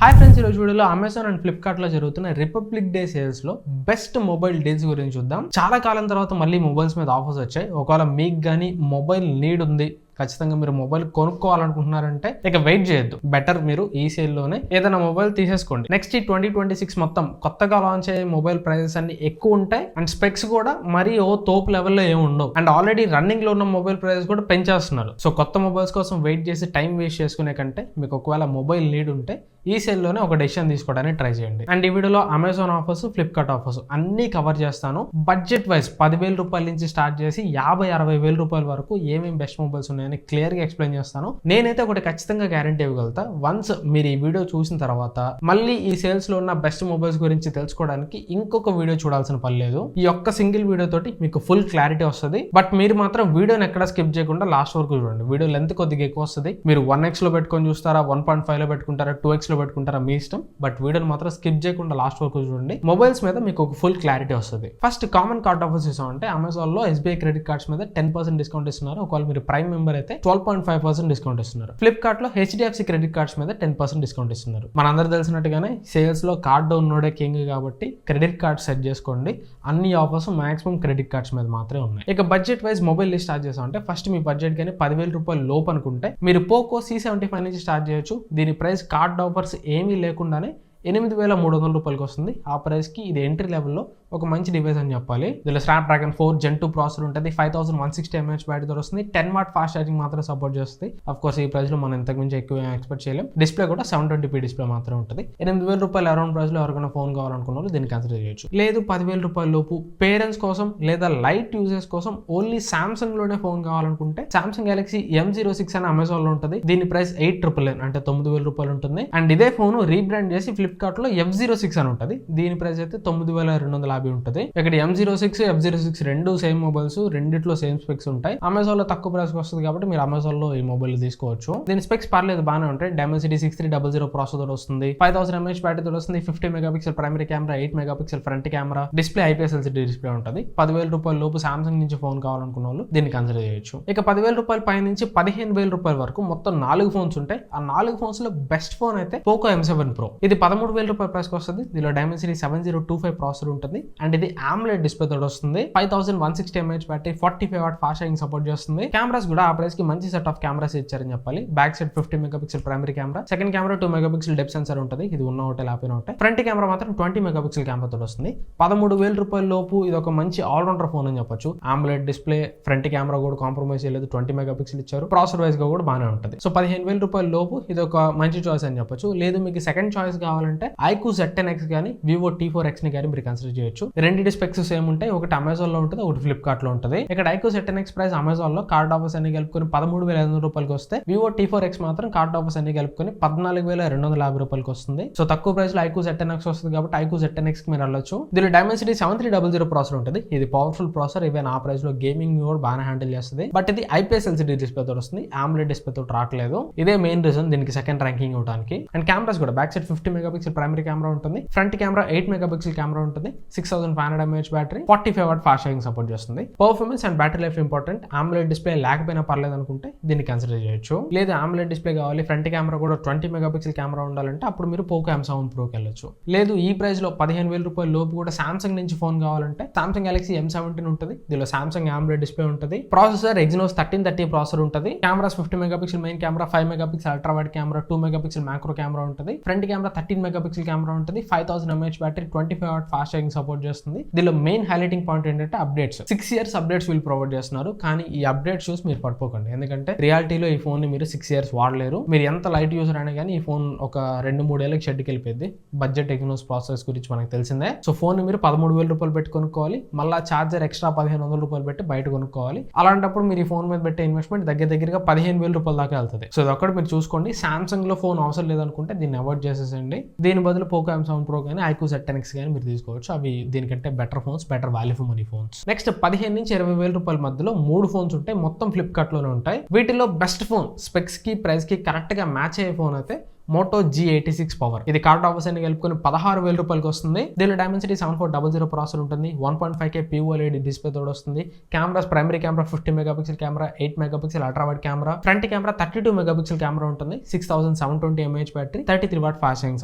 Hi friends, ఈరోజు వీడియోలో Amazon and Flipkart లో జరుగుతున్న రిపబ్లిక్ డే సేల్స్ లో బెస్ట్ మొబైల్ డీల్స్ గురించి చూద్దాం. చాలా కాలం తర్వాత మళ్ళీ మొబైల్స్ మీద ఆఫర్స్ వచ్చాయి. ఒకవేళ మీకు కానీ మొబైల్ నీడ్ ఉంది, ఖచ్చితంగా మీరు మొబైల్ కొనుక్కోవాలనుకుంటున్నారంటే ఇక వెయిట్ చేయొద్దు. బెటర్ మీరు ఈ సేల్లోనే ఏదైనా మొబైల్ తీసేసుకోండి. నెక్స్ట్ ఈ 2026 మొత్తం కొత్తగా లాంచ్ అయ్యే మొబైల్ ప్రైజెస్ అన్ని ఎక్కువ ఉంటాయి అండ్ స్పెక్స్ కూడా మరీ తోపు లెవెల్లో ఏమి ఉండవు. అండ్ ఆల్రెడీ రన్నింగ్ లో ఉన్న మొబైల్ ప్రైజెస్ కూడా పెంచేస్తున్నారు. సో కొత్త మొబైల్స్ కోసం వెయిట్ చేసి టైం వేస్ట్ చేసుకునే కంటే మీకు ఒకవేళ మొబైల్ నీడ్ ఉంటే ఈ సేల్లోనే ఒక డెసిషన్ తీసుకోవడానికి ట్రై చేయండి. అండ్ ఈ వీడియోలో అమెజాన్ ఆఫర్స్, ఫ్లిప్కార్ట్ ఆఫర్స్ అన్ని కవర్ చేస్తాను. బడ్జెట్ వైజ్ 10,000 రూపాయల నుంచి స్టార్ట్ చేసి 50,000-60,000 రూపాయల వరకు ఏమేమి బెస్ట్ మొబైల్స్ ఉన్నాయని క్లియర్ గా ఎక్స్ప్లెయిన్ చేస్తాను. నేనైతే ఒకటి ఖచ్చితంగా గ్యారంటీ ఇవ్వగలుగుతా. వన్స్ మీరు ఈ వీడియో చూసిన తర్వాత మళ్ళీ ఈ సేల్స్ లో ఉన్న బెస్ట్ మొబైల్స్ గురించి తెలుసుకోవడానికి ఇంకొక వీడియో చూడాల్సిన పని లేదు. ఈ ఒక్క సింగిల్ వీడియో తోటి మీకు ఫుల్ క్లారిటీ వస్తుంది. బట్ మీరు మాత్రం వీడియోని ఎక్కడ స్కిప్ చేయకుండా లాస్ట్ వరకు చూడండి. వీడియో లెంత్ కొద్దిగా ఎక్కువ వస్తుంది. మీరు 1x లో పెట్టుకొని చూస్తారా, 1.5 లో పెట్టుకుంటారా, 2x లో పెట్టుకుంటారా, మీ ఇష్టం. బట్ వీడియోని మాత్రం స్కిప్ చేయకుండా లాస్ట్ వరకు చూడండి. మొబైల్స్ మీద మీకు ఒక ఫుల్ క్లారిటీ వస్తుంది. ఫస్ట్ కామన్ కార్డ్ ఆఫర్స్ చూసామంటే అమెజాన్ లో SBI క్రెడిట్ కార్డ్స్ మీద 10% డిస్కౌంట్ ఇస్తున్నారు. ఒకవేళ మీరు ప్రైమ్ మెంబర్ అయితే 12.5% డిస్కౌంట్ ఇస్తున్నారు. ఫ్లిప్కార్ట్ లో HDFC క్రెడిట్ కార్డ్స్ మీద 10% డిస్కౌంట్ ఇస్తున్నారు. మనందరూ తెలిసినట్టుగానే సేల్స్ లో కార్డ్ ఉన్నోడే కింగ్ కాబట్టి క్రెడిట్ కార్డ్ సెట్ చేసుకోండి. అన్ని ఆఫర్స్ మాక్సిమం క్రెడిట్ కార్డ్స్ మీద మాత్రమే ఉన్నాయి. ఇక budget wise mobile list start చేసామంటే ఫస్ట్ మీ బడ్జెట్ కానీ 10,000 రూపాయలు లోపు అనుకుంటే మీరు పోకో C75 నుంచి స్టార్ట్ చేయొచ్చు. దీని ప్రైస్ కార్డ్ ఆఫర్స్ ఏమీ లేకుండానే 8,300 రూపాయలకి వస్తుంది. ఆ ప్రైస్ కి ఇది ఎంట్రీ లెవెల్లో ఒక మంచి డివైస్ అని చెప్పాలి. దీనిలో స్నాప్డ్రాగన్ 4 Gen 2 ప్రాసెసర్ ఉంటుంది. 5160 mAh బ్యాటరీతో వస్తుంది. 10 వాట్ ఫాస్ట్ ఛార్జింగ్ మాత్రం సపోర్ట్ చేస్తుంది. అఫ్ కోర్స్ ఈ ప్రైస్ లో మనం ఇంతకు మించి ఎక్కువ ఎక్స్పెక్ట్ చేయలేం. డిస్ప్లే కూడా 720p డిస్ప్లే మాత్రం ఉంటుంది. 8,000 రూపాయలు అరౌండ్ ప్రైస్ లో ఎవరికైనా ఫోన్ కావాలనుకున్న వాళ్ళు దీన్ని కన్సిడర్ చేయొచ్చు. లేదు 10,000 రూపాయల లోపు పేరెంట్స్ కోసం లేదా లైట్ యూజర్స్ కోసం ఓన్లీ సామ్సంగ్ లోనే ఫోన్ కావాలనుకుంటే సామ్సంగ్ గెలాక్సీ M06 అని అమెజాన్ లో ఉంటుంది. దీని ప్రైస్ 8,999 అంటే 9,000 రూపాయలు ఉంటుంది. అండ్ ఇదే ఫోన్ రీబ్రాండ్ చేసి ఫ్లిప్కార్ట్ లో F06 అని ఉంటుంది. దీని ప్రైస్ అయితే 9,250 ఉంటుంది. ఇక్కడ M06, F06 రెండు సేమ్ మొబైల్స్, రెండిట్లో సేమ్ స్పెక్స్ ఉంటాయి. అమెజాన్ లో తక్కువ ప్రైస్ వస్తుంది కాబట్టి మీరు అమెజాన్ లో ఈ మొబైల్ తీసుకోవచ్చు. దీని స్పెక్స్ పర్లేదు, బాగానే ఉంటాయి. Dimensity 6300 ప్రాసెసర్ వస్తుంది. 5000 mAh బ్యాటరీతో వస్తుంది. 50 megapixel primary camera, 8 megapixel front camera, display IPS LCD display ఉంటుంది. 10,000 రూపాయల లోపు సామ్సంగ్ నుంచి ఫోన్ కావాలనుకున్న వాళ్ళు దీన్ని కన్సిడర్ చేయొచ్చు. ఇక 10,000 రూపాయల పై నుంచి 15,000 రూపాయల వరకు మొత్తం 4 ఫోన్స్ ఉంటాయి. ఆ 4 ఫోన్స్ లో బెస్ట్ ఫోన్ అయితే పోకో M7 Pro. ఇది 13,000 రూపాయల ప్రైస్ వస్తుంది. దీనిలో Dimensity 7025 ప్రాసెసర్ ఉంటుంది అండ్ ఇది AMOLED డిస్ప్లే తోటి వస్తుంది. 5160 mAh battery, 45 watt fast charging support చేస్తుంది. కెమెరాస్ కూడా ఆ ప్రైస్ కి మంచి సెట్ ఆఫ్ కెమెరాస్ ఇచ్చారని చెప్పాలి. Back side 50 megapixel primary camera, second camera 2 megapixel depth censor ఉంటుంది. ఇది ఉన్న ఒకటే లేకపోయినా ఒకటే. ఫ్రంట్ కెమెరా మాత్రం 20 మెగాపిక్సెల్ కెమెరా తోటి వస్తుంది. 13,000 రూపాయల లోపు ఇది ఒక మంచి ఆల్రౌండర్ ఫోన్ అని చెప్పొచ్చు. AMOLED డిస్ప్లే, ఫ్రంట్ కెమెరా కూడా కాంప్రమైజ్ చేయలేదు, 20 మెగాపిక్సెల్ ఇచ్చారు. ప్రాసెసర్ వైజ్ గా కూడా బాగానే ఉంటుంది. సో 15,000 రూపాయల లోపు ఇది ఒక మంచి చాయిస్ అని చెప్పొచ్చు. లేదు మీకు సెకండ్ చాయిస్ కావాలంటే iQOO Z10X కానీ Vivo T4X ని కానీ మీరు కన్సిడర్ చేయొచ్చు. రెండింటి స్పెక్స్ సేమ్ ఉంటాయి. ఒకటి అమెజాన్ లో ఉంటుంది, ఒకటి ఫ్లిప్కార్ట్ లో ఉంటుంది. ఇక్కడ iQOO Z10X ప్రైస్ అమెజాన్ లో కార్డ్ ఆఫర్స్ అన్ని కలుపుకొని 13,500 రూపాయలకి వస్తే Vivo T4X మాత్రం కార్డ్ ఆఫర్స్ అన్ని కలుపుకొని 14,250 రూపాయలకి వస్తుంది. సో తక్కువ ప్రైస్ లో iQOO Z10X వస్తుంది కాబట్టి iQOO Z10X కి మీరు వెళ్ళొచ్చు. దీనిలో Dimensity 7300 ప్రాసెసర్ ఉంటుంది. ఇది పవర్ఫుల్ ప్రాసెసర్. ఈవెన్ ఆ ప్రైస్ లో గేమింగ్ కూడా బాగా హ్యాండిల్ చేస్తుంది. బట్ ఇది IPS LCD డిస్ప్లే తో వస్తుంది. AMOLED డిస్ప్లే తో రావట్లేదు. ఇదే మెయిన్ రీజన్ దీనికి సెకండ్ ర్యాంకింగ్ ఇవ్వడానికి. అండ్ కెమెరాస్ కూడా back side 50 megapixel primary camera ఉంటుంది. ఫ్రంట్ కెమెరా 8 మెగాపిక్సెల్ కెమెరా ఉంటుంది. 6500 mAh battery, 45 watt fast charging support చేస్తుంది. Performance and battery life important. AMOLED display లేకపోయినా పర్లేదు అనుకుంటే దీన్ని కన్సిడర్ చేయొచ్చు. లేదు AMOLED డిస్ప్లే కావాలి, ఫ్రంట్ కెమెరా కూడా 20 మెగాపిక్సెల్ కెమెరా ఉండాలంటే అప్పుడు మీరు పోకో M7 Proకి వెళ్ళొచ్చు. లేదు ఈ ప్రైస్ లో 15,000 రూపాయల లోపు కూడా సామ్సంగ్ నుంచి ఫోన్ కావాలంటే సామ్సంగ్ గెలాక్సీ M17 ఉంటుంది. దీనిలో సామ్సంగ్ AMOLED డిస్ప్లే ఉంటుంది. ప్రాసెసర్ Exynos 1330 ప్రాసెసర్ ఉంటుంది. Cameras 50 megapixel main camera, 5 megapixel ultra wide camera, 2 megapixel macro camera ఉంటుంది. ఫ్రంట్ కెమెరా 13 మెగాపిక్సెల్ కెమెరా ఉంటుంది. 5000 mAh battery, 25 what fast charging support చేస్తుంది. దీనిలో main highlighting point ఏంటంటే updates. 6 years updates వీళ్ళు provide చేస్తున్నారు. కానీ ఈ అప్డేట్స్ చూసి మీరు పడిపోకండి. ఎందుకంటే రియాలిటీలో ఈ ఫోన్ ని మీరు 6 years వాడలేరు. మీరు ఎంత లైట్ యూజర్ అయినా కానీ ఈ ఫోన్ ఒక 2-3 ఏళ్ళకి షెడ్కి వెళ్ళిపోయింది. బడ్జెట్ Exynos ప్రాసెస్ గురించి మనకు తెలిసిందే. సో ఫోన్ ని మీరు 13,000 రూపాయలు పెట్టి కొనుక్కోవాలి. మళ్ళీ ఛార్జర్ ఎక్స్ట్రా 1,500 రూపాయలు పెట్టి బయట కొనుక్కోవాలి. అలాంటప్పుడు మీరు ఈ ఫోన్ మీద పెట్టే ఇన్వెస్ట్మెంట్ దగ్గరగా 15,000 రూపాయల దాకా వెళ్తుంది. సో ఇది ఒక్కటి మీరు చూసుకోండి. సామ్సంగ్ లో ఫోన్ అవసరం లేదనుకుంటే దీన్ని అవాయిడ్ చేసేసండి. దీని బదులు పోకో M7 Pro కానీ iQOO Z10X కానీ మీరు తీసుకోవచ్చు. అవి దీనికంటే better phones, better value for money phones. Next 15 నుంచి 20,000 రూపాయల మధ్యలో 3 ఫోన్స్ ఉంటాయి. మొత్తం ఫ్లిప్కార్ట్ లోనే ఉంటాయి. వీటిలో బెస్ట్ ఫోన్ స్పెక్స్ కి ప్రైస్ కి కరెక్ట్ గా మ్యాచ్ అయ్యే ఫోన్ అయితే మోటో G86 పవర్. ఇది కార్డ్ ఆఫర్స్ అన్ని కలుపుకొని 16,000 రూపాయలకి వస్తుంది. దీనిలో డైమెన్సిటీ 7400 ప్రాసెసర్ ఉంటుంది. 1.5K POLED డిస్ప్లే తోడు వస్తుంది. Cameras primary camera 50 megapixel camera, 8 megapixel ultra wide camera, front camera 32 megapixel camera ఉంటుంది. 6720 mAh battery, 33 what fast charging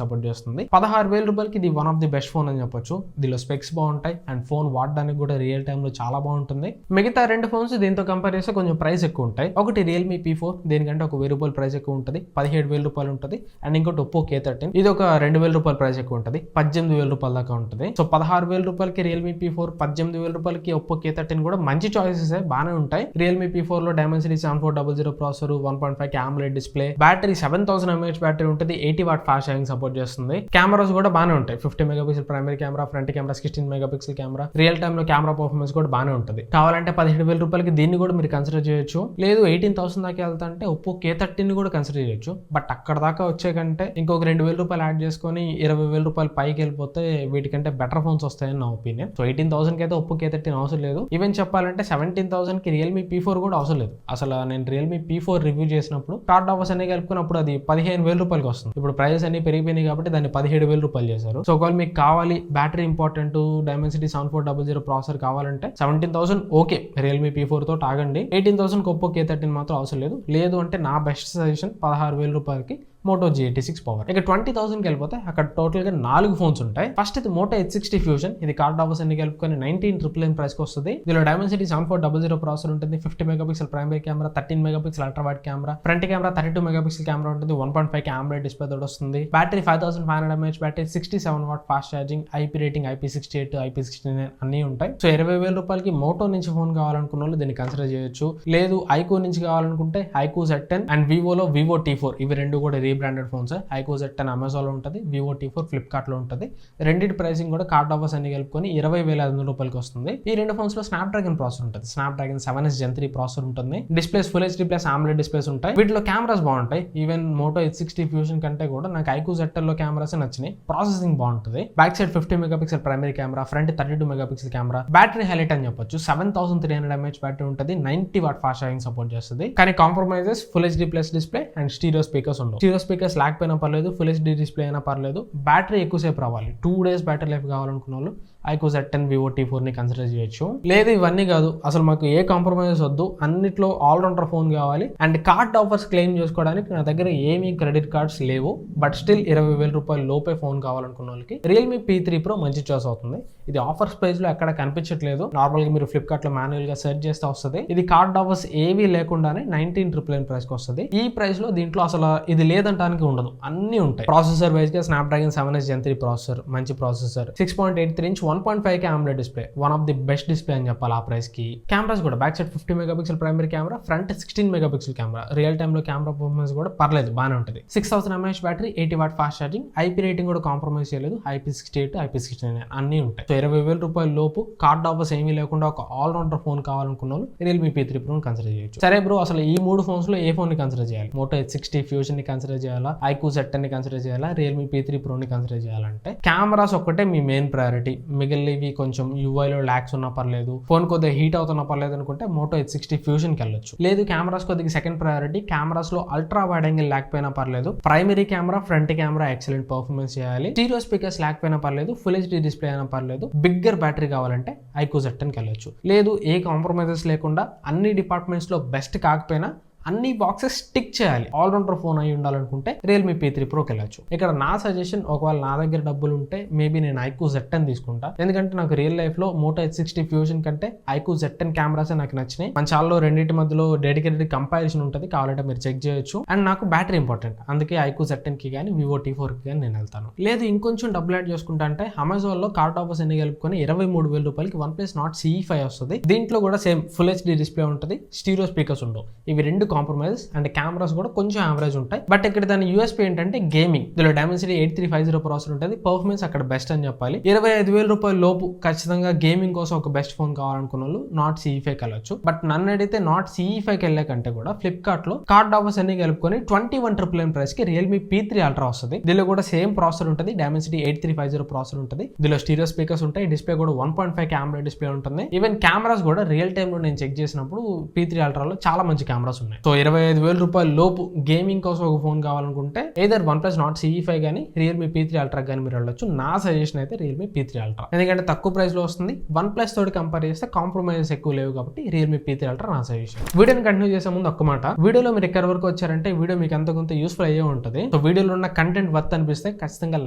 support చేస్తుంది. 16,000 రూపాయలకి ఇది one of the best phone అని చెప్పొచ్చు. దీనిలో స్పెక్స్ బాగుంటాయి అండ్ ఫోన్ వాడడానికి కూడా రియల్ టైమ్ లో చాలా బాగుంటుంది. మిగతా రెండు ఫోన్స్ దీంతో కంపేర్ చేస్తే కొంచెం ప్రైస్ ఎక్కువ ఉంటాయి. ఒకటి రియల్మీ P4, దీనికంటే ఒక 1000 రూపాయల ప్రైస్ ఎక్కువ ఉంటుంది, 17,000 రూపాయలు ఉంటుంది. అండ్ ఇంకోటి ఒప్పో K13, ఇది ఒక 2,000 రూపాయల ప్రైస్ ఎక్కువ ఉంటుంది, 18,000 రూపాయల దాకా ఉంటుంది. సో 16,000 రూపాయలకి రియల్మీ P4, 18,000 రూపాయలకి ఒప్పో K13 కూడా మంచి చాయిసెస్ బాగానే ఉంటాయి. రియల్మీ P4 లో Dimensity 7400 processor, 1.5K AMOLED display, battery 7000 mAh battery ఉంటుంది, 80 వాట్ ఫాస్ట్ ఛార్జింగ్ సపోర్ట్ చేస్తుంది. కెమెరాస్ కూడా బాగానే ఉంటాయి. 50 megapixel primary camera, front camera 16 megapixel camera, real time లో కెమెరా పర్ఫార్మెన్స్ కూడా బాగానే ఉంటుంది. కావాలంటే 17,000 రూపాయలకి దీన్ని కూడా మీరు కన్సిడర్ చేయొచ్చు. లేదు 18,000 దాకా వెళ్తా అంటే ఒప్పో K13 కూడా కన్సిడర్ చేయొచ్చు. బట్ అక్కడ దాకా వచ్చే కంటే ఇంకొక 2,000 రూపాయలు యాడ్ చేసుకొని 20,000 రూపాయలు పైకి వెళ్ళిపోతే వీటికంటే బెటర్ ఫోన్స్ వస్తాయని నా ఒపీనియన్. సో 18,000 కి అయితే ఒప్పో K13 అవసరం లేదు. ఈవెన్ చెప్పాలంటే 17,000 కి రియల్మీ P4 కూడా అవసరం లేదు. అసలు నేను రియల్మీ P4 రివ్యూ చేసినప్పుడు కార్డ్ ఆఫర్స్ అన్ని కలుపుకున్నప్పుడు అది 15,000 రూపాయలకి వస్తుంది. ఇప్పుడు ప్రైస్ అన్ని పెరిగిపోయినాయి కాబట్టి దాన్ని 17,000 రూపాయలు చేశారు. సో ఒకవేళ మీకు కావాలి, బ్యాటరీ ఇంపార్టెంట్, డైమెన్సిటీ 7400 ప్రాసెసర్ కావాలంటే 17,000 ఓకే, రియల్మీ P4 తో ఆగండి. 18,000 ఒప్పో K13 మాత్రం అవసరం లేదు. లేదు అంటే నా బెస్ట్ సజెషన్ 16,000 రూపాయలకి మోటో G86 పవర్. ఇక 20,000కి వెళ్ళిపోతే అక్కడ టోటల్ గా 4 ఫోన్స్ ఉంటాయి. ఫస్ట్ ఇది మోటో H60 ఫ్యూజన్. ఇది కార్డ్ ఆఫర్స్ అన్ని కలుపుకొని 19,999 ప్రైస్ కి వస్తుంది. దీనిలో డైమెన్సిటీ 7400 ప్రాసెసర్ ఉంటుంది, 50 megapixel primary camera, 13 megapixel ultra wide camera, front camera 32 megapixel camera ఉంటుంది, 1.5K AMOLED డిస్ప్లే తోడు వస్తుంది. Battery 5500 mAh battery, 67 what fast charging, IP rating IP68, IP69 అన్ని ఉంటాయి. సో 20,000 రూపాయలకి మోటో నుంచి ఫోన్ కావాలనుకున్న వాళ్ళు దీన్ని కన్సిడర్ చేయొచ్చు. లేదు ఐకో నుంచి కావాలనుకుంటే iQOO Z10 and వివోలో Vivo T4, ఇవి రెండు కూడా branded phones. IQOO Z10 Amazon లో ఉంటుంది, వివో T4 ఫ్లిప్కార్ట్ లో ఉంటుంది. రెండింటి ప్రైసింగ్ కూడా కార్డ్ ఆఫర్స్ అన్ని కలుపుకొని 20,500 రూపాయలకి వస్తుంది. ఈ రెండు ఫోన్స్ లో స్నాప్డ్రాగన్ ప్రాసెసర్ ఉంటుంది, స్నాప్డ్రాగన్ 7S Gen 3 ప్రాసెసర్ ఉంటుంది. Displays full HD plus AMOLED displays ఉంటాయి. వీటిలో కెమెరాస్ బాగుంటాయి. ఈవెన్ మోటో H60 ఫ్యూజన్ కంటే కూడా నాకు ఐకో Z10 లో కెమెరాస్ నచ్చినాయి. ప్రాసెసింగ్ బాగుంటుంది. Back side 50 megapixel primary camera, front 32 megapixel camera, battery highlight అని చెప్పొచ్చు. 7300 mAh బ్యాటరీ ఉంటుంది, 90 వాట్ ఫాస్ట్ ఛార్జింగ్ సపోర్ట్ చేస్తుంది. కానీ compromises full HD plus display and stereo speakers ఉండవు. స్టీరియో స్పీకర్స్ లేకపోయినా పర్లేదు, ఫుల్ HD డిస్ప్లే అయినా పర్లేదు. బ్యాటరీ ఎక్కువసేపు రావాలి, 2 days బ్యాటరీ లైఫ్ కావాలనుకున్న వాళ్ళు ఐకో Z10 వివో T4 ని కన్సిడర్ చేయొచ్చు. లేదు ఇవన్నీ కాదు, అసలు మాకు ఏ కాంప్రమైజెస్ వద్దు, అన్నిట్లో ఆల్రౌండర్ ఫోన్ కావాలి అండ్ కార్డ్ ఆఫర్స్ క్లెయిమ్ చేసుకోవడానికి నా దగ్గర ఏమీ క్రెడిట్ కార్డ్స్ లేవు, బట్ స్టిల్ 20,000 రూపాయల లోపే ఫోన్ కావాలనుకున్న వాళ్ళకి రియల్మీ P3 Pro మంచి చాయిస్ అవుతుంది. ఇది ఆఫర్స్ ప్రైస్ లో ఎక్కడ కనిపించట్లేదు. నార్మల్ గా మీరు ఫ్లిప్కార్ట్ లో మాన్యువల్ గా సెర్చ్ చేస్తే వస్తుంది. ఇది కార్డ్ ఆఫర్స్ ఏవీ లేకుండానే 19,999 ప్రైస్ కి వస్తుంది. ఈ ప్రైస్ లో దీంట్లో అసలు ఇది లేదంటానికి ఉండదు, అన్ని ఉంటాయి. ప్రాసెసర్ వైజ్ గా స్నాప్డ్రాగన్ 7S Gen 3 ప్రాసెసర్, మంచి processor, 6.83 inch 1.5K AMOLED display, one of the best display అని చెప్పాలి ఆ ప్రైస్ కి. కెమెరాస్ కూడా back side 50 megapixel primary camera, front 16 megapixel camera, real time లో కెమెరా పర్ఫార్మెన్స్ కూడా పర్లేదు, బాగానే ఉంటుంది. 6000 mAh battery, 80 what fast charging, IP rating కూడా కాంప్రమైజ్ చేయలేదు, IP68, IP69 అన్ని ఉంటాయి. సో 20,000 రూపాయల లోపు కార్డ్ ఆఫర్స్ ఏమీ లేకుండా ఒక ఆల్రౌండర్ ఫోన్ కావాలనుకున్న వాళ్ళు రియల్మీ P3 Pro కన్సిడర్ చేయొచ్చు. సరే బ్రో, అసలు ఈ 3 ఫోన్స్ లో ఏ ఫోన్ ని కన్సిడర్ చేయాలి? మోటో H60 ఫ్యూజన్ ని కన్సిడర్ చేయాలా, ఐకో Z10 ని కన్సిడర్ చేయాలా, రియల్మీ P3 Pro ని కన్సిడర్ చేయాలంటే కెమెరాస్ ఒక్కటే మీ మెయిన్ ప్రయారిటీ. మిగిలినవి కొంచెం UI లో ల్యాక్స్ ఉన్నా పర్లేదు, ఫోన్ కొద్దిగా హీట్ అవుతున్నా పర్లేదు అనుకుంటే మోటో H60 ఫ్యూజన్ కి వెళ్ళొచ్చు. లేదు కెమెరాస్ కొద్దిగా సెకండ్ ప్రయారిటీ, కెమెరాస్ లో అల్ట్రా వైడ్ యాంగిల్ లేకపోయినా పర్లేదు, primary camera, front camera excellent performance చేయాలి, స్టీరియో స్పీకర్స్ లేకపోయినా పర్లేదు, ఫుల్ HD డిస్ప్లే అయినా పర్లేదు, బిగ్గర్ బ్యాటరీ కావాలంటే ఐకో Z10 కి వెళ్ళొచ్చు. లేదు ఏ కాంప్రమైజెస్ లేకుండా అన్ని డిపార్ట్మెంట్స్ లో బెస్ట్ కాకపోయినా అన్ని బాక్సెస్ టిక్ చేయాలి, ఆల్రౌండర్ ఫోన్ అయి ఉండాలనుకుంటే రియల్మీ P3 Proకి వెళ్ళచ్చు. ఇక్కడ నా సజెషన్, ఒకవేళ నా దగ్గర డబ్బులు ఉంటే మేబీ నేను ఐకో Z10 తీసుకుంటా. ఎందుకంటే నాకు రియల్ లైఫ్ లో మోటో H60 ఫ్యూజన్ కంటే ఐకో Z10 కెమెరాస్ నాకు నచ్చినాయి. మన ఛానల్లో రెండింటి మధ్యలో డెడికేటెడ్ కంపారిజన్ ఉంటుంది, కావాలంటే మీరు చెక్ చేయొచ్చు. అండ్ నాకు బ్యాటరీ ఇంపార్టెంట్, అందుకే ఐకో Z10 కి కానీ వివో T4 కి కానీ నేను వెళ్తాను. లేదు ఇంకొంచెం డబ్బులు యాడ్ చేసుకుంటా అంటే అమెజాన్ లో కార్డ్ ఆఫర్స్ ఎన్ని కలుపుకొని 23,000 రూపాయలకి OnePlus Nord CE5 వస్తుంది. దీంట్లో కూడా సేమ్ ఫుల్ HD డిస్ప్లే ఉంటుంది, స్టీరియో స్పీకర్స్ ఉండవు. ఇవి రెండు కాంప్రమైజ్ అండ్ కెమెరాస్ కూడా కొంచెం యావరేజ్ ఉంటాయి. బట్ ఇక్కడ దాని యూఎస్పీ ఏంటంటే గేమింగ్. దీనిలో డైమెన్సిటీ 8350 ప్రాసెసర్ ఉంటుంది, పర్ఫార్మెన్స్ అక్కడ బెస్ట్ అని చెప్పాలి. 25,000 రూపాయల లోపు ఖచ్చితంగా గేమింగ్ కోసం ఒక బెస్ట్ ఫోన్ కావాలనుకున్న వాళ్ళు నాట్ CE5 వెళ్ళొచ్చు. బట్ నన్ను అడిగితే నాట్ CE5 వెళ్ళే కంటే కూడా ఫ్లిప్కార్ట్ లో కార్డ్ ఆఫర్స్ అన్ని కలుపుకొని 21,999 ప్రైస్ కి రియల్మీ P3 Ultra వస్తుంది. దీనిలో కూడా సేమ్ ప్రాసెసర్ ఉంటుంది, డైమెన్సిటీ 8350 ప్రాసెసర్ ఉంటుంది. దీనిలో స్టీరియో స్పీకర్స్ ఉంటాయి, డిస్ప్లే కూడా 1.5K AMOLED డిస్ప్లే ఉంటుంది. ఈవెన్ కెమెరాస్ కూడా రియల్ టైమ్ లో నేను చెక్ చేసినప్పుడు P3 Ultra లో చాలా మంచి కెమెరాస్ ఉన్నాయి. సో 25,000 రూపాయల లోపు గేమింగ్ కోసం ఒక ఫోన్ కావాలనుకుంటే ఏదర్ OnePlus Nord CE5 కానీ Realme P3 Ultra కానీ మీరు వెళ్ళొచ్చు. నా సజెషన్ అయితే Realme P3 Ultra, ఎందుకంటే తక్కువ ప్రైస్ లో వస్తుంది. OnePlus తోటి కంపేర్ చేస్తే కాంప్రమైజెస్ ఎక్కువ లేవు కాబట్టి Realme P3 Ultra నా సజెషన్. వీడియోని కంటిన్యూ చేసే ముందు ఒక్క మాట, వీడియోలో మీరు ఎక్కడి వరకు వచ్చారంటే వీడియో మీకు ఎంత కొంత యూస్ఫుల్ అయ్యే ఉంటుంది. సో వీడియోలో ఉన్న కంటెంట్ వర్త్ అనిపిస్తే ఖచ్చితంగా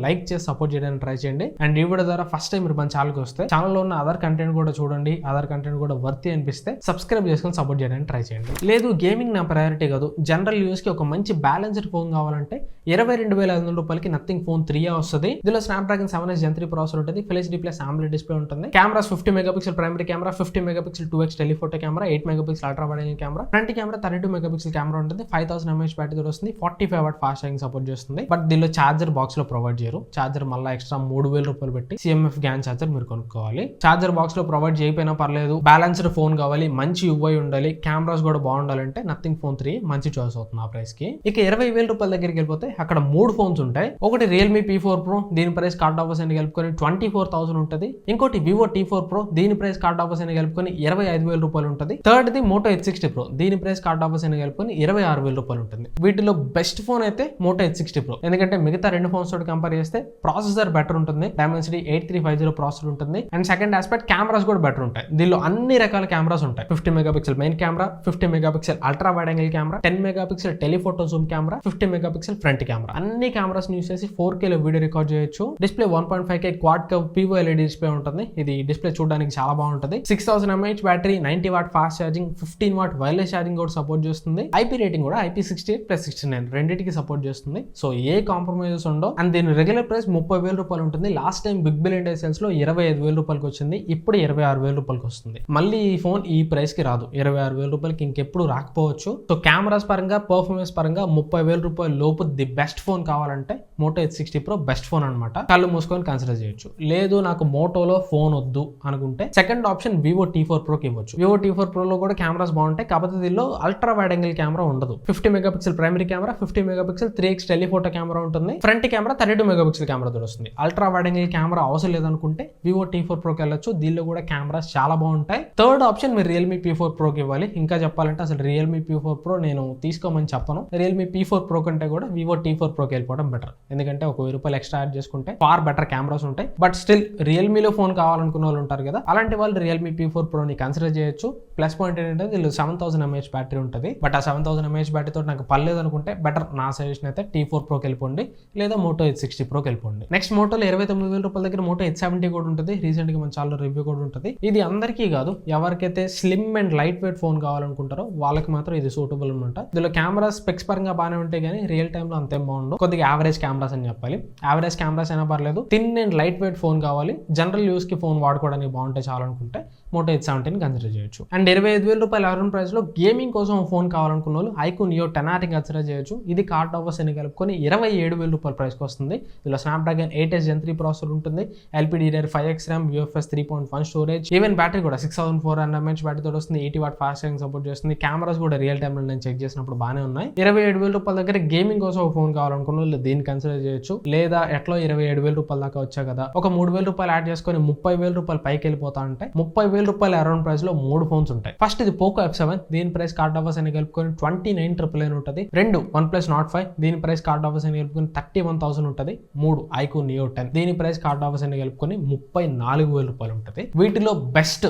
లైక్ చేసి సపోర్ట్ చేయడానికి ట్రై చేయండి. అండ్ ఈ వీడియో ద్వారా ఫస్ట్ టైం మీరు మన ఛానల్కి వస్తే ఛానల్లో ఉన్న అదర్ కంటెంట్ కూడా చూడండి. అదర్ కంటెంట్ కూడా వర్త్ అనిపిస్తే సబ్స్క్రైబ్ చేసుకొని సపోర్ట్ చేయడానికి ట్రై చేయండి. లేదు గేమింగ్ నా ప్రయారిటీ కాదు, జనరల్ యూస్ కి ఒక మంచి బ్యాలెన్స్డ్ ఫోన్ కావాలంటే 22,500 రూపాయలకి నథింగ్ ఫోన్ 3A వస్తుంది. ఇందులో స్నాప్డ్రాగన్ 7S Gen 3 ప్రాసెసర్ ఉంటుంది. Full HD Plus AMOLED display ఉంటుంది. Cameras 50 megapixel primary camera, 50 megapixel 2x telephoto camera, 8 megapixel ultra wide angle camera, front camera 32 megapixel camera ఉంటుంది. 5000 mAh battery వస్తుంది. 45 watt fast charging support చేస్తుంది. But దీనిలో charger box లో provide చేయరు. Charger మళ్ళీ extra 3,000 రూపాయలు పెట్టి CMF GAN చార్జర్ మీరు కొనుక్కోవాలి. చార్జర్ బాక్స్ లో ప్రొవైడ్ చేయకపోయినా పర్లేదు, బ్యాలెన్స్డ్ ఫోన్ కావాలి, మంచి UI ఉండాలి, కెమెరాస్ కూడా బాగుండాలంటే నథింగ్ ఫోన్ 3 మంచి చాయిస్ అవుతుంది ఆ ప్రైస్ కి. ఇక 20,000 రూపాయల దగ్గరికి వెళ్ళిపోతే అక్కడ 3 ఫోన్స్ ఉంటాయి. ఒకటి Realme P4 Pro, దీని ప్రైస్ కార్డ్ ఆఫర్స్ అని కలుపుకొని 24,000 ఉంటుంది. ఇంకోటి Vivo T4 Pro, దీని ప్రైస్ కార్డ్ ఆఫర్స్ అని కలుపుకొని 25,000 రూపాయలు ఉంటుంది. Third the Moto H60 Pro, దీని ప్రైస్ కార్డ్ ఆఫర్స్ అని కలుపుకొని 26,000 రూపాయలు ఉంటుంది. వీటిలో బెస్ట్ ఫోన్ అయితే Moto H60 Pro, ఎందుకంటే మిగతా రెండు ఫోన్స్ తోటి కంపేర్ చేస్తే ప్రాసెసర్ బెటర్ ఉంటుంది. Dimensity 8350 ప్రాసెసర్ ఉంటుంది. అండ్ సెకండ్ ఆస్పెక్ట్ కెమెరాస్ కూడా బెటర్ ఉంటాయి. దీనిలో అన్ని రకాల కెమెరాస్ ఉంటాయి. 50 megapixel main camera, 50 megapixel ultra wide angle camera, 10 megapixel telephoto Zoom camera, 50 megapixel front camera. అన్ని కెమెరాస్ యూస్ చేసి 4K లో వీడియో రికార్డ్ చేయొచ్చు. Display 1.5K quad curve PIVO LED display ఉంటుంది. ఇది డిస్ప్లే చూడడానికి చాలా బాగుంటుంది. 6000 mAh battery, 90 what fast charging, 15 watt wireless charging కూడా సపోర్ట్ చేస్తుంది. IP రేటింగ్ కూడా IP68+69 రెండింటికి సపోర్ట్ చేస్తుంది. సో ఏ కాంప్రమైజెస్ ఉండవు. అండ్ దీని రెగ్యులర్ ప్రైస్ 30,000 రూపాయలు ఉంటుంది. Last time big billion day sales లో 25,000 రూపాయలకి వచ్చింది. ఇప్పుడు 26,000 రూపాయలకి వస్తుంది. మళ్ళీ ఈ ఫోన్ ఈ ప్రైస్ కి రాదు. 26,000 రూపాయలకి ఇంకెప్పుడు రాకపోవచ్చు. సో కెమెరాస్ పరంగా, పర్ఫార్మెన్స్ పరంగా 30,000 రూపాయల లోపు ది బెస్ట్ ఫోన్ కావాలంటే Moto H60 Pro best phone అనమాట. కళ్ళు మూసుకొని కన్సిడర్ చేయొచ్చు. లేదు నాకు మోటోలో ఫోన్ వద్దు అనుకుంటే second option Vivo T4 Pro కి ఇవ్వచ్చు. Vivo T4 Pro లో కూడా కెమెరాస్ బాగుంటాయి. కాకపోతే దీనిలో అల్ట్రా వైడ్ యాంగిల్ కెమెరా ఉండదు. 50 megapixel primary camera, 50 megapixel 3x telephoto camera ఉంటుంది. ఫ్రంట్ కెమెరా 32 మెగాపిక్సెల్ కెమెరా తో వస్తుంది. అల్ట్రా వైడ్ యాంగిల్ కెమెరా అవసరం లేదనుకుంటే Vivo T4 Pro కి వెళ్ళొచ్చు. దీనిలో కూడా కెమెరాస్ చాలా బాగుంటాయి. థర్డ్ ఆప్షన్ మీరు Realme P4 Pro కి ఇవ్వాలి. ఇంకా చెప్పాలంటే అసలు Realme P4 Pro నేను తీసుకోమని చెప్పను. Realme P4 Pro కంటే కూడా Vivo T4 Pro కి వెళ్ళిపోవడం బెటర్. ఎందుకంటే ఒక 1000 రూపాయలు ఎక్స్ట్రా యాడ్ చేసుకుంటే ఫార్ బెటర్ కెమెరాస్ ఉంటాయి. బట్ స్టిల్ రియల్మీలో ఫోన్ కావాలనుకున్న వాళ్ళు ఉంటారు కదా, అలాంటి వాళ్ళు Realme P4 Pro ని కన్సిడర్ చేయొచ్చు. ప్లస్ పాయింట్ ఏంటంటే దీనిలో 7000 mAh బ్యాటరీ ఉంటుంది. బట్ ఆ 7000 mAh బ్యాటరీ తోటి నాకు పర్లేదు అనుకుంటే బెటర్ నా సజెషన్ అయితే T4 Pro కి వెళ్ళిపోండి, లేదా Moto H60 Pro కి వెళ్ళిపోండి. నెక్స్ట్ మోటోలో 29,000 రూపాయల దగ్గర Moto H70 కూడా ఉంటుంది. రీసెంట్ గా మన ఛానల్లో రివ్యూ కూడా ఉంటుంది. ఇది అందరికీ కాదు, ఎవరికైతే slim and light weight phone కావాలనుకుంటారో వాళ్ళకి మాత్రం ఇది సూటబుల్ అనమాట. దీనిలో కెమెరా స్పెక్స్ పరంగా బాగానే ఉంటాయి కానీ రియల్ టైమ్ లో అంతేం బాగుండవు. కొద్దిగా యావరేజ్ కెమెరాస్ అని చెప్పాలి. యావరేజ్ కెమెరాస్ అయినా పర్లేదు. Thin and light weight phone కావాలి, జనరల్ యూస్ కి ఫోన్ వాడుకోవడానికి బాగుంటే చాలనుకుంటే Moto H70 కన్సిడర్ చేయొచ్చు. అండ్ 25,000 రూపాయల అరౌండ్ ప్రైస్ లో గేమింగ్ కోసం ఫోన్ కావాలనుకున్న వాళ్ళు iQOO Neo 10R కన్సిడర్ చేయొచ్చు. ఇది కార్డ్ ఆఫర్స్ అని కలుపుకొని 27,000 రూపాయల ప్రైస్ కి వస్తుంది. ఇందులో స్నాప్డ్రాగన్ 8S Gen 3 ప్రాసెసర్ ఉంటుంది. LPDDR5X RAM, UFS 3.1 storage, even battery కూడా 6400 mAh బ్యాటరీ తోటి వస్తుంది. 80 వాట్ ఫాస్ట్ ఛార్జింగ్ సపోర్ట్ చేస్తుంది. కెమెరాస్ కూడా రియల్ టైమ్ లో నేను చెక్ చేసినప్పుడు బాగానే ఉన్నాయి. 27,000 రూపాయల దగ్గర గేమింగ్ కోసం ఫోన్ కావాలనుకున్న వాళ్ళు దీన్ని కన్సిడర్ చేయొచ్చు. లేదా ఎట్లా 27,000 రూపాయల దాకా వచ్చా కదా, ఒక 3,000 రూపాయలు యాడ్ చేసుకొని 30,000 రూపాయలు పైకి వెళ్ళిపోతా అంటే 30,000 రూపాయల అరౌండ్ ప్రైస్ లో 3 ఫోన్స్ ఉంటాయి. ఫస్ట్ ఇది Poco F7, దీని ప్రైస్ కార్డ్ ఆఫర్స్ అని కలుపుకొని 29,999 ఉంటుంది. రెండు OnePlus Nord 5, దీని ప్రైస్ కార్డ్ ఆఫర్స్ అని కలుపుకొని 31,000 ఉంటుంది. మూడు iQOO Neo 10, దీని ప్రైస్ కార్డ్ ఆఫర్స్ అని కలుపుకొని 34,000 రూపాయలు ఉంటుంది. వీటిలో బెస్ట్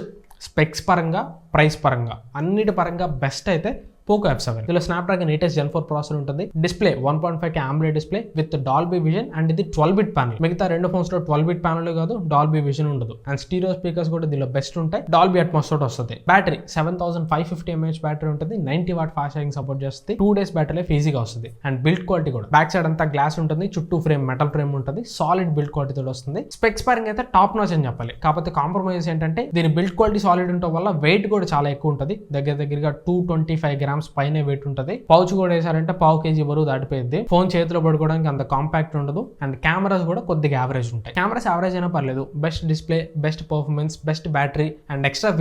స్పెక్స్ పరంగా, ప్రైస్ పరంగా, అన్నిటి పరంగా బెస్ట్ అయితే Poco F7. ఇందులో స్నాప్డ్రాగన్ 8S Gen 4 ప్రాసెసర్ ఉంటుంది. Display 1.5K AMOLED display with Dolby vision and ఇది 12-bit ప్యానల్. మిగతా రెండు ఫోన్స్ లో 12-bit ప్యానల్ కాదు, డాల్బీ విజన్ ఉండదు. అండ్ స్టీరియో స్పీకర్స్ కూడా దీనిలో బెస్ట్ ఉంటాయి. డాల్బీ అట్మాస్ తోటి వస్తుంది. బ్యాటరీ 7550 mAh బ్యాటరీ ఉంటుంది. 90 వాట్ ఫాస్ట్ ఛార్జింగ్ సపోర్ట్ చేస్తుంది. 2 days బ్యాటరీ ఈజీగా వస్తుంది. అండ్ బిల్డ్ క్వాలిటీ కూడా బ్యాక్ సైడ్ అంతా గ్లాస్ ఉంటుంది, చుట్టూ ఫ్రేమ్ మెటల్ ఫ్రేమ్ ఉంటుంది. సాలిడ్ బిల్డ్ క్వాలిటీ తోటి వస్తుంది. స్పెక్స్ పరంగా అయితే టాప్ నాచ్ అని చెప్పాలి. కాకపోతే కాంప్రమైజ్ ఏంటంటే దీని బిల్డ్ క్వాలిటీ సాలిడ్ ఉండటం వల్ల వెయిట్ కూడా చాలా ఎక్కువ ఉంటుంది. దగ్గరగా 225 grams పైనే వెయిట్ ఉంటుంది. పౌచ్ కూడా వేసారంటే 1/2 kg బరువు దాటిపోయింది. ఫోన్ చేతిలో పడుకోవడానికి అంత కాంపాక్ట్ ఉండదు. అండ్ కెమెరాస్ కూడా కొద్దిగా యావరేజ్ ఉంటాయి. కెమెరాస్ యావరేజ్ అయినా పర్లేదు. Best display, best performance, best battery and extra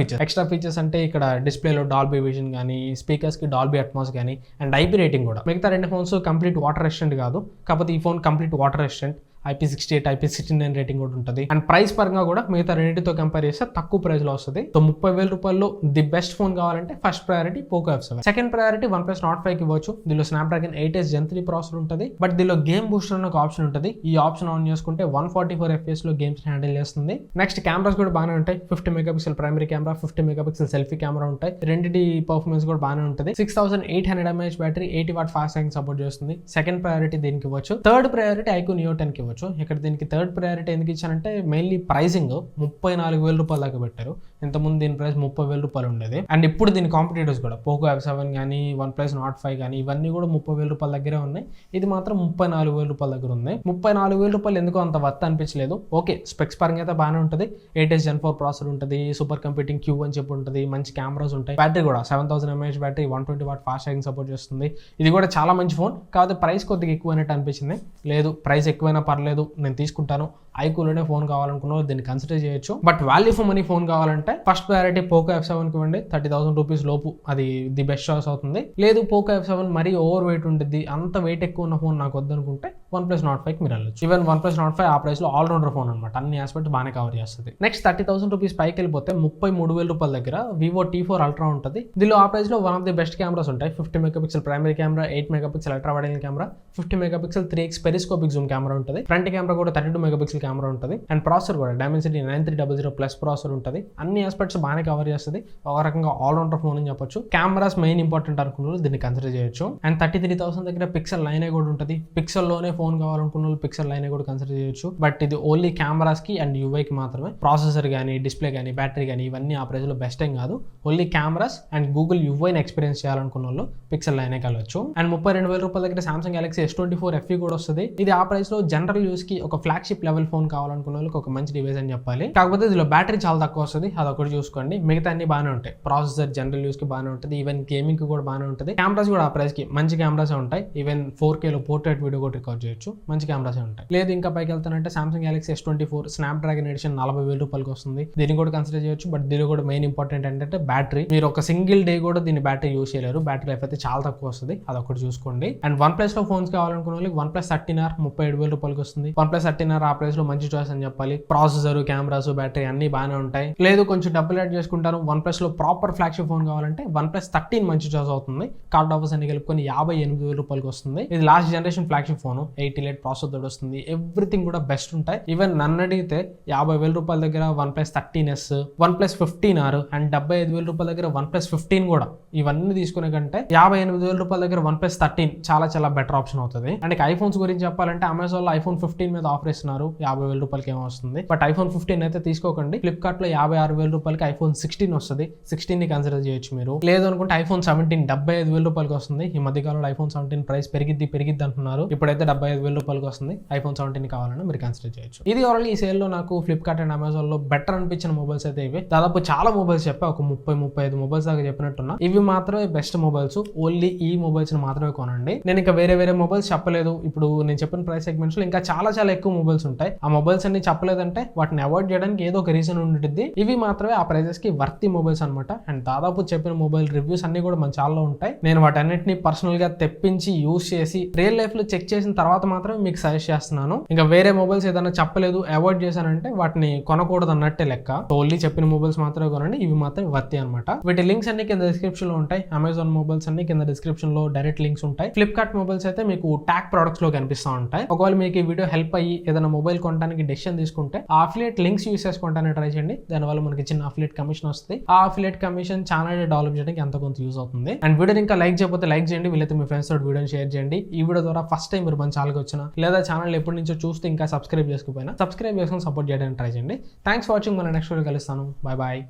features అంటే ఇక్కడ డిస్ప్లేలో డాల్బీ విజన్ కానీ, స్పీకర్స్ కి డాల్బీ అట్మాస్ కానీ, అండ్ IP రేటింగ్ కూడా. మిగతా రెండు ఫోన్స్ కంప్లీట్ వాటర్ రెసిస్టెంట్ కాదు, కాకపోతే ఈ phone complete water resistant. IP68 IP69 rating కూడా ఉంటుంది. అండ్ ప్రైస్ పరంగా కూడా మిగతా రెండింటితో కంపేర్ చేస్తే తక్కువ ప్రైస్ లో వస్తుంది. సో 30,000 రూపాయల్లో ది బెస్ట్ ఫోన్ కావాలంటే first priority Poco F7. Second priority OnePlus Nord 5 ఇవ్వచ్చు. దీనిలో Snapdragon 8s Gen 3 ప్రాసెసర్ ఉంటుంది. బట్ దీనిలో గేమ్ బూస్టర్ అనే ఒక ఆప్షన్ ఉంటుంది. ఈ ఆప్షన్ ఆన్ చేసుకుంటే 144 FPS లో గేమ్స్ హ్యాండిల్ చేస్తుంది. నెక్స్ట్ కెమెరాస్ కూడా బాగానే ఉంటాయి. 50 megapixel primary camera, 50 megapixel selfie camera ఉంటాయి. రెండింటి పర్ఫార్మెన్స్ కూడా బాగానే ఉంటుంది. 6800 mAh battery, 80 what fast charging support చేస్తుంది. సెకండ్ ప్రయారిటీ దీనికి ఇవ్వచ్చు. థర్డ్ ప్రయారిటీ iQOO Neo 10 కి ఇవ్వచ్చు. ఇక్కడ దీనికి థర్డ్ ప్రయారిటీ ఎందుకు ఇచ్చానంటే మెయిన్లీ ప్రైసింగ్ 34,000 రూపాయల దాకా పెట్టారు. ఇంతకుముందు దీని ప్రైస్ 30,000 రూపాయలు ఉండేది. అండ్ ఇప్పుడు దీని కాంపిటేటర్స్ కూడా పోకో F7 కానీ OnePlus Nord 5 కానీ ఇవన్నీ కూడా 30,000 రూపాయల దగ్గరే ఉన్నాయి. ఇది మాత్రం 34,000 రూపాయల దగ్గర ఉంది. 34,000 రూపాయలు ఎందుకో అంత వర్త్ అనిపించలేదు. ఓకే, స్పెక్స్ పరంగా అయితే బాగానే ఉంటుంది. 8s Gen 4 ప్రాసెసర్ ఉంటుంది, సూపర్ కంప్యూటింగ్ క్యూ అని చెప్పి ఉంటుంది, మంచి కెమెరాస్ ఉంటాయి. బ్యాటరీ కూడా 7000 mAh battery, 120 what fast charging support చేస్తుంది. ఇది కూడా చాలా మంచి ఫోన్. కాకపోతే ప్రైస్ కొద్దిగా ఎక్కువ అయినట్టు అనిపించింది. లేదు, ప్రైస్ ఎక్కువైనా పర్లేదు, నేను తీసుకుంటాను, iQOOలోనే ఫోన్ కావాలనుకున్నా దీన్ని కన్సిడర్ చేయొచ్చు. But value for money phone కావాలంటే ఫస్ట్ ప్రయారిటీ పోకో F7 కి ఇవ్వండి. 30,000 రూపీస్ లోపు అది ది బెస్ట్ చాయిస్ అవుతుంది. లేదు, పోకో F7 మరీ ఓవర్ వెయిట్ ఉంటుంది, అంత వెయిట్ ఎక్కువ ఉన్న ఫోన్ నాకు వద్దనుకుంటే OnePlus Nord 5 మీరు వెళ్ళొచ్చు. ఈవెన్ OnePlus Nord 5 ఆ ప్రైస్ లో ఆల్ రౌండర్ ఫోన్ అనమాట, అన్ని ఆస్పెక్ట్ బాగానే కవర్ చేస్తుంది. నెక్స్ట్ 30,000 రూపీస్ పైకి వెళ్ళిపోతే 33,000 రూపాయల దగ్గర Vivo T4 Ultra ఉంటుంది. దీనిలో ఆ ప్రైస్ లో one of the best cameras ఉంటాయి. 50 megapixel primary camera, 8 megapixel ultra wide angle camera, 50 megapixel 3x periscopic Zoom camera ఉంటుంది. ఫ్రంట్ కెమెరా కూడా 32 మెగాపిక్సెల్ కెమెరా ఉంటుంది. అండ్ ప్రాసెసర్ కూడా Dimensity 9300 ప్లస్ ప్రాసెసర్ ఉంటుంది. అన్ని ఆస్పెక్ట్స్ బాగానే కవర్ చేస్తుంది. ఒక రకంగా ఆల్ రౌండర్ ఫోన్ అని చెప్పొచ్చు. కెమెరాస్ మెయిన్ ఇంపార్టెంట్ అనుకున్న దీన్ని కన్సిడర్ చేయొచ్చు. అండ్ 33,000 దగ్గర పిక్సెల్ లైన్ కూడా ఉంటుంది. పిక్సెల్ లోనే ఫోన్ కావాలనుకున్న పిక్సెల్ లైన్ కూడా కన్సిడర్ చేయొచ్చు. బట్ ఇది ఓన్లీ కెమెరాస్ కి అండ్ UI కి మాత్రమే. ప్రాసెసర్ కానీ, డిస్ప్లే కానీ, బ్యాటరీ కానీ ఇవన్నీ ఆ ప్రైస్ లో బెస్ట్ ఏం కాదు. Only cameras and Google UI ని ఎక్స్పీరియన్స్ చేయాలనుకున్న వాళ్ళు పిక్సెల్ లైనే కలవచ్చు. అండ్ 32,000 రూపాయల దగ్గర Samsung Galaxy S24 FE కూడా వస్తుంది. ఇది ఆ ప్రైస్ లో జనరల్ యూస్ కి ఒక ఫ్లాగ్షిప్ లెవెల్ ఫోన్ కావాలనుకున్న వాళ్ళకి ఒక మంచి డివైస్ అని చెప్పాలి. కాకపోతే దీనిలో బ్యాటరీ చాలా తక్కువ వస్తుంది, అదొకటి చూసుకోండి. మిగతా అన్ని బాగానే ఉంటాయి. ప్రాసెసర్ జనరల్ యూస్ కి బాగానే ఉంటుంది. ఈవెన్ గేమింగ్ కి కూడా బాగానే ఉంటుంది. కెమెరాస్ కూడా ఆ ప్రైస్ కి మంచి కెమెరాస్ ఉంటాయి. ఈవెన్ 4K లో పోర్ట్రేట్ వీడియో కూడా రికార్డ్ చేయొచ్చు. మంచి కెమెరాస్ ఉంటాయి. లేదు ఇంకా పైకి వెళ్తానంటే Samsung Galaxy S24 Snapdragon edition 40,000 రూపాయలకి వస్తుంది. దీన్ని కూడా కన్సిడర్ చేయొచ్చు. బట్ దీని కూడా మెయిన్ ఇంపార్టెంట్ ఏంటంటే బ్యాటరీ. మీరు ఒక సింగిల్ డే కూడా దీని బ్యాటరీ యూస్ చేయలేరు. బ్యాటరీ లైఫ్ అయితే చాలా తక్కువ వస్తుంది, అదొకటి చూసుకోండి. అండ్ OnePlus లో ఫోన్స్ కావాలనుకున్న వాళ్ళకి OnePlus 13R 37,000 రూపాయలకి వస్తుంది. OnePlus 13R ఆ ప్రైస్ లో మంచి చాయిస్ అని చెప్పాలి. ప్రాసెసర్, కెమెరాస్, బ్యాటరీ అన్ని బాగానే ఉంటాయి. లేదు కొంచెం డబ్బులు యాడ్ చేసుకుంటారు, OnePlus లో ప్రాపర్ ఫ్లాగ్షిప్ ఫోన్ కావాలంటే OnePlus 13 మంచి చాయిస్ అవుతుంది. కార్డ్ ఆఫర్స్ అన్ని కలుపుకొని 58,000 రూపాయలకి వస్తుంది. ఇది last generation flagship phone, 88 processor తోటి వస్తుంది. ఎవ్రీథింగ్ కూడా బెస్ట్ ఉంటాయి. ఈవెన్ నన్ను అడిగితే 50,000 రూపాయల దగ్గర OnePlus 13s, OnePlus 15R and 75,000 రూపాయల దగ్గర OnePlus 15 కూడా, ఇవన్నీ తీసుకునే కంటే 58,000 రూపాయల దగ్గర OnePlus 13 చాలా చాలా బెటర్ ఆప్షన్ అవుతుంది. అండ్ ఐఫోన్స్ గురించి చెప్పాలంటే అమెజాన్ లో iPhone 15 మీద ఆఫర్ ఇస్తున్నారు. 50,000 రూపాయలకి ఏమో వస్తుంది. బట్ iPhone 15 అయితే తీసుకోకండి. ఫ్లిప్కార్ట్ లో 56,000 రూపాయలకి iPhone 16 వస్తుంది. 16 ని కన్సిడర్ చేయొచ్చు మీరు. లేదు అనుకుంటే iPhone 17 75,000 రూపాయలకి వస్తుంది. ఈ మధ్య కాలంలో iPhone 17 ప్రైస్ పెరిగిద్ది అంటున్నారు. ఇప్పుడైతే 75,000 రూపాయలకి వస్తుంది. iPhone 17 కావాలని మీరు కన్సిడర్ చేయొచ్చు. ఇది ఓవరాల్ ఈ సేల్ లో నాకు ఫ్లిప్కార్ట్ అండ్ అమెజాన్ లో బెటర్ అనిపించిన మొబైల్స్ అయితే ఇవి. దాదాపు చాలా మొబైల్స్ చెప్పా, ఒక 30-35 మొబైల్స్ దాకా చెప్పినట్టున్నా. ఇవి మాత్రమే బెస్ట్ మొబైల్స్. ఓన్లీ ఈ మొబైల్స్ మాత్రమే కొనండి. నేను ఇంకా వేరే మొబైల్స్ చెప్పలేదు. ఇప్పుడు నేను చెప్పిన ప్రైస్ సెగ్మెంట్స్ లో ఇంకా చాలా ఎక్కువ మొబైల్స్ ఉంటాయి. ఆ మొబైల్స్ అన్ని చెప్పలేదంటే వాటిని అవాయిడ్ చేయడానికి ఏదో ఒక రీజన్ ఉంటుంది. ఇవి మాత్రమే ఆ ప్రైజెస్ కి వర్తి మొబైల్స్ అనమాట. అండ్ దాదాపు చెప్పిన మొబైల్ రివ్యూస్ అన్ని కూడా మన ఛానల్లో ఉంటాయి. నేను వాటన్నిటిని పర్సనల్ గా తెప్పించి యూస్ చేసి రియల్ లైఫ్ లో చెక్ చేసిన తర్వాత మాత్రమే మీకు సజెస్ట్ చేస్తున్నాను. ఇంకా వేరే మొబైల్స్ ఏదైనా చెప్పలేదు, అవాయిడ్ చేశానంటే వాటిని కొనకూడదు అన్నట్టే లెక్క. ఓన్లీ చెప్పిన మొబైల్స్ మాత్రమే కొనండి. ఇవి మాత్రమే వర్తి అనమాట. వీటి లింక్స్ అన్ని కింద డిస్క్రిప్షన్ లో ఉంటాయి. అమెజాన్ మొబైల్స్ అన్ని కింద డిస్క్రిప్షన్ లో డైరెక్ట్ లింక్స్ ఉంటాయి. ఫ్లిప్కార్ట్ మొబైల్స్ అయితే మీకు ట్యాగ్ ప్రొడక్ట్స్ లో కనిపిస్తూ ఉంటాయి. ఒకవేళ మీకు ఈ వీడియో హెల్ప్ అయ్యి ఏదైనా మొబైల్ కొనడానికి డెసిషన్ తీసుకుంటే ఆ అఫిలియేట్ లింక్స్ యూస్ చేసుకుంటానే ట్రై చేయండి. దానివల్ల మనకి చిన్న అఫిలియేట్ కమిషన్ వస్తుంది. ఆ అఫిలియేట్ కమిషన్ ఛానల్ డెవలప్ చేయడానికి ఎంత కొంత యూస్ అవుతుంది. అండ్ వీడియో ఇంకా లైక్ చేయకపోతే లైక్ చేయండి. వీలైతే మీ ఫ్రెండ్స్ తోటి వీడియోని షేర్ చేయండి. ఈ వీడియో ద్వారా ఫస్ట్ టైం మీరు మన ఛానల్కి వచ్చినా లేదా ఛానల్ ఎప్పటి నుంచో చూస్తే ఇంకా సబ్స్క్రైబ్ చేసుకుని సపోర్ట్ చేయడానికి ట్రై చేయండి. Thanks for watching. మన నెక్స్ట్ వీడియో కలుస్తాను. Bye bye.